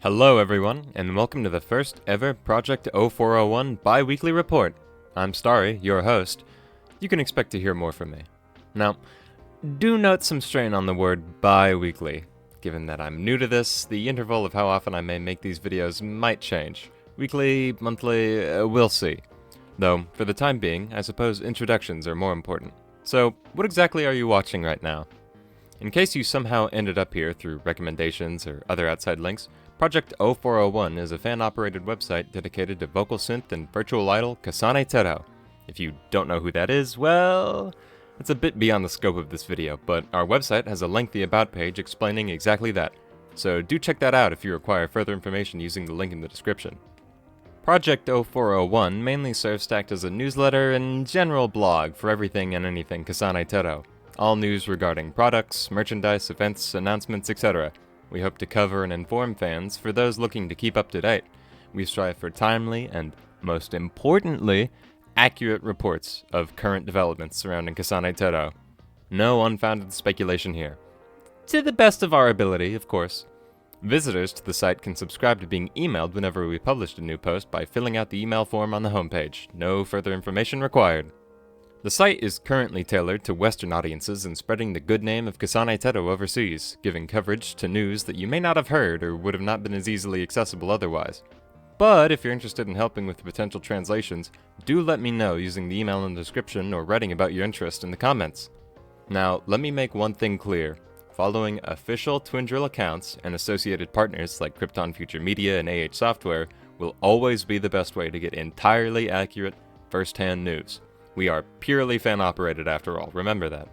Hello everyone, and welcome to the first ever Project0401 Biweekly report. I'm Starry, your host. You can expect to hear more from me. Now, do note some strain on the word bi-weekly. Given that I'm new to this, the interval of how often I may make these videos might change. Weekly, monthly, we'll see. Though, for the time being, I suppose introductions are more important. So, what exactly are you watching right now? In case you somehow ended up here through recommendations or other outside links, Project0401 is a fan-operated website dedicated to vocal synth and virtual idol Kasane Teto. If you don't know who that is, well, it's a bit beyond the scope of this video, but our website has a lengthy about page explaining exactly that. So do check that out if you require further information using the link in the description. Project0401 mainly serves to act as a newsletter and general blog for everything and anything Kasane Teto. All news regarding products, merchandise, events, announcements, etc. We hope to cover and inform fans for those looking to keep up to date. We strive for timely and, most importantly, accurate reports of current developments surrounding Kasane Teto. No unfounded speculation here. To the best of our ability, of course. Visitors to the site can subscribe to being emailed whenever we publish a new post by filling out the email form on the homepage. No further information required. The site is currently tailored to Western audiences and spreading the good name of Kasane Teto overseas, giving coverage to news that you may not have heard or would have not been as easily accessible otherwise. But if you're interested in helping with the potential translations, do let me know using the email in the description or writing about your interest in the comments. Now, let me make one thing clear. Following official Twin Drill accounts and associated partners like Krypton Future Media and AH Software will always be the best way to get entirely accurate, first-hand news. We are purely fan-operated after all, remember that.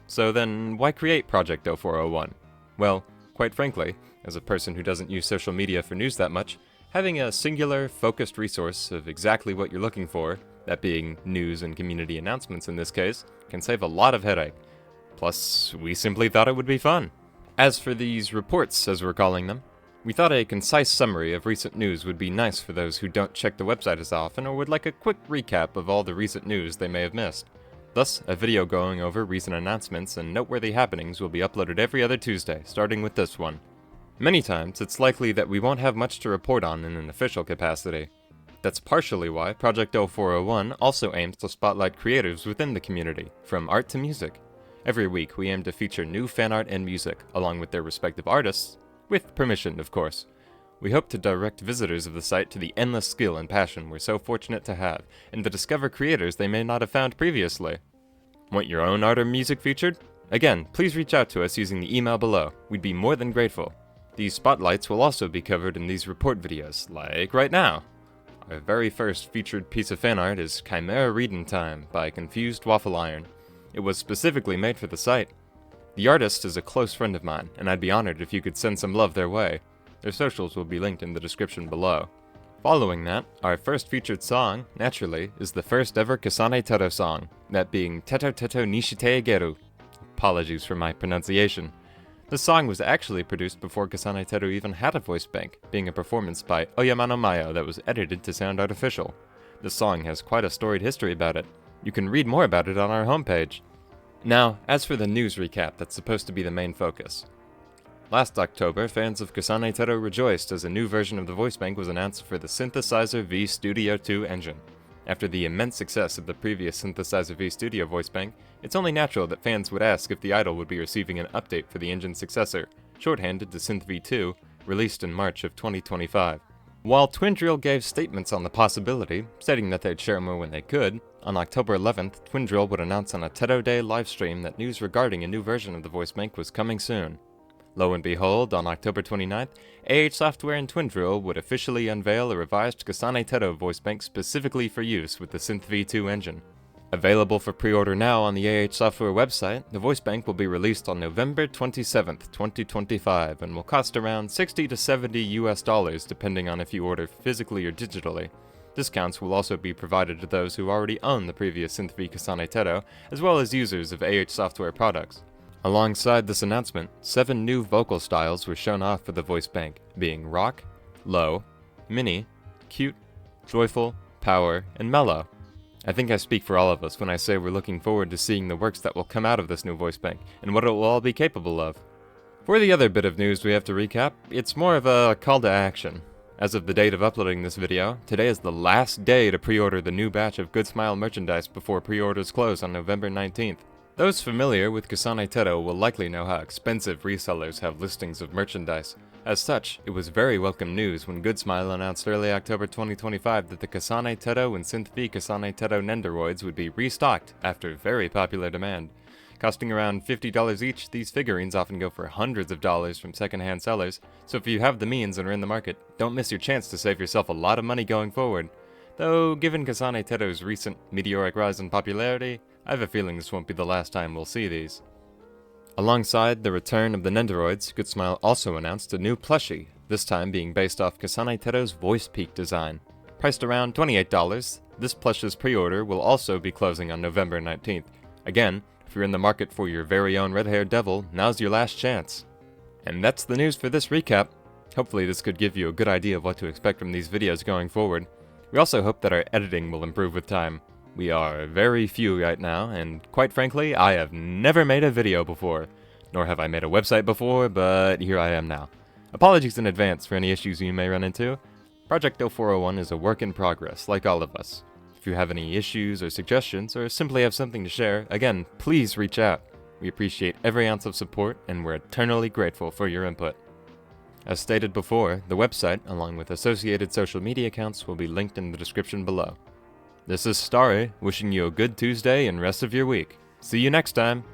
So then, why create Project0401? Well, quite frankly, as a person who doesn't use social media for news that much, having a singular, focused resource of exactly what you're looking for, that being news and community announcements in this case, can save a lot of headache. Plus, we simply thought it would be fun. As for these reports, as we're calling them, we thought a concise summary of recent news would be nice for those who don't check the website as often or would like a quick recap of all the recent news they may have missed. Thus, a video going over recent announcements and noteworthy happenings will be uploaded every other Tuesday, starting with this one. Many times, it's likely that we won't have much to report on in an official capacity. That's partially why Project0401 also aims to spotlight creators within the community, from art to music. Every week, we aim to feature new fan art and music, along with their respective artists, with permission, of course. We hope to direct visitors of the site to the endless skill and passion we're so fortunate to have, and to discover creators they may not have found previously. Want your own art or music featured? Again, please reach out to us using the email below. We'd be more than grateful. These spotlights will also be covered in these report videos, like right now. Our very first featured piece of fan art is Chimera Readin' Time by Confused.Waffle.Iron. It was specifically made for the site. The artist is a close friend of mine, and I'd be honored if you could send some love their way. Their socials will be linked in the description below. Following that, our first featured song, naturally, is the first ever Kasane Teto song, that being Teto Nishite Ageru. Apologies for my pronunciation. The song was actually produced before Kasane Teto even had a voice bank, being a performance by Oyama no Mayo that was edited to sound artificial. The song has quite a storied history about it. You can read more about it on our homepage. Now, as for the news recap that's supposed to be the main focus. Last October, fans of Kasane Teto rejoiced as a new version of the voice bank was announced for the Synthesizer V Studio 2 engine. After the immense success of the previous Synthesizer V Studio voice bank, it's only natural that fans would ask if the idol would be receiving an update for the engine's successor, shorthanded to Synth V2, released in March of 2025. While Twin Drill gave statements on the possibility, stating that they'd share more when they could, on October 11th, Twin Drill would announce on a Teto Day livestream that news regarding a new version of the voice bank was coming soon. Lo and behold, on October 29th, AH Software and Twin Drill would officially unveil a revised Kasane Teto voice bank specifically for use with the Synth V2 engine. Available for pre-order now on the AH Software website, the voice bank will be released on November 27th, 2025, and will cost around $60 to $70 depending on if you order physically or digitally. Discounts will also be provided to those who already own the previous Synth V Kasane Teto, as well as users of AH Software products. Alongside this announcement, 7 new vocal styles were shown off for the voice bank, being rock, low, mini, cute, joyful, power, and mellow. I think I speak for all of us when I say we're looking forward to seeing the works that will come out of this new voice bank, and what it will all be capable of. For the other bit of news we have to recap, it's more of a call to action. As of the date of uploading this video, today is the last day to pre-order the new batch of GoodSmile merchandise before pre-orders close on November 19th. Those familiar with Kasane Teto will likely know how expensive resellers have listings of merchandise. As such, it was very welcome news when GoodSmile announced early October 2025 that the Kasane Teto and Synth-V Kasane Teto Nendoroids would be restocked after very popular demand. Costing around $50 each, these figurines often go for hundreds of dollars from secondhand sellers, so if you have the means and are in the market, don't miss your chance to save yourself a lot of money going forward. Though, given Kasane Teto's recent meteoric rise in popularity, I have a feeling this won't be the last time we'll see these. Alongside the return of the Nendoroids, GoodSmile also announced a new plushie, this time being based off Kasane Teto's voice peak design. Priced around $28, this plushie's pre-order will also be closing on November 19th. Again, if you're in the market for your very own red-haired devil, now's your last chance. And that's the news for this recap. Hopefully this could give you a good idea of what to expect from these videos going forward. We also hope that our editing will improve with time. We are very few right now, and quite frankly, I have never made a video before. Nor have I made a website before, but here I am now. Apologies in advance for any issues you may run into. Project 0401 is a work in progress, like all of us. If you have any issues or suggestions, or simply have something to share, again, please reach out. We appreciate every ounce of support, and we're eternally grateful for your input. As stated before, the website, along with associated social media accounts, will be linked in the description below. This is Starry, wishing you a good Tuesday and rest of your week. See you next time!